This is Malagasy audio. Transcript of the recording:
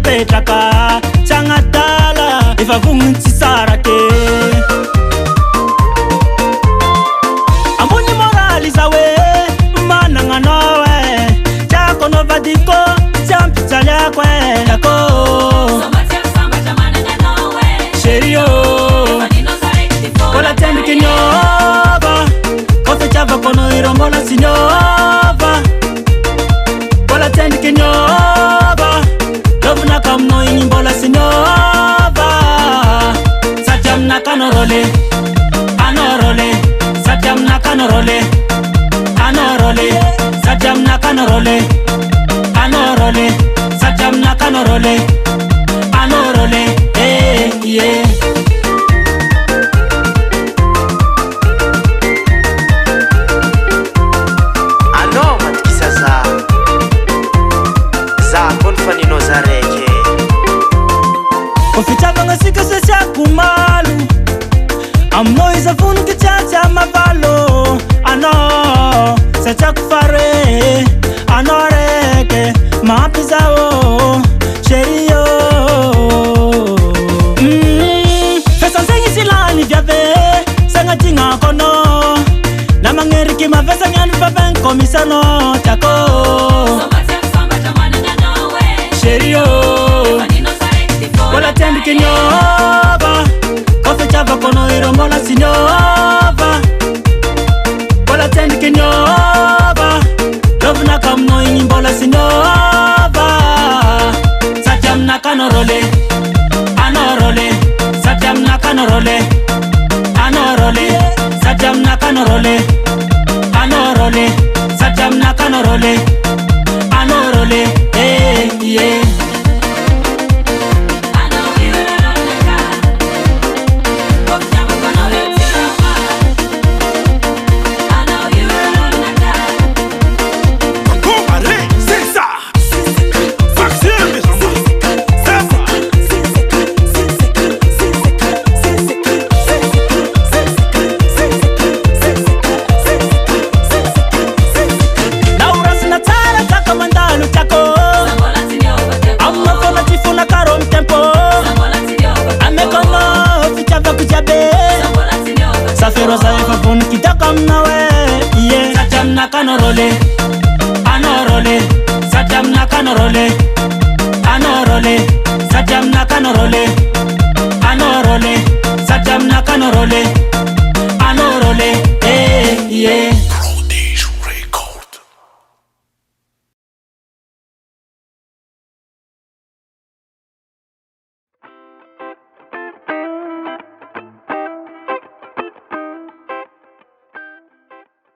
petraka Tsangadala efa vonitsy tsara ke Ambony moraly za hoe managna anao Tiako anao vadiko tsy ampijaliako Dako Chérie Kola tendriky niova Kofa tiavako anao ireo mbola tsy niova Kola tendriky niova Lovinaka aminao igny mbola tsy niova Sady aminaka anao rôle Anao rôle Sady aminaka anao rôle Anao rôle Sady aminaka anao rôle Anao rôle Sady aminaka anao rôle Anao rôle yeah Kofitavagna sika sasiako malo Aminao iza vonoky tsiatsy amavalo Anao sasiako fare Anao reke mampizao Chérie Fesansegny silany viave Sagnadigna kono Na magneriky mavesagny andro vavengy komisanao Tiako Chérie Kola tendriky niova Kofa tiavako anao ireo mbola tsy niova Kola tendriky niova Lovinaka aminao igny mbola tsy niova Sady aminaka anao rôle Anao rôle Sady aminaka anao rôle Anao rôle Sady aminaka anao rôle Anao rôle Sady aminaka anao rôle Anao rôle yeah Rosa efa vonoky tiako aminawe yeah. Sady aminaka anao rôle Anao rôle Sady aminaka anao rôle Anao rôle Sady aminaka anao rôle Anao rôle Sady aminaka anao rôle Anao rôle yeah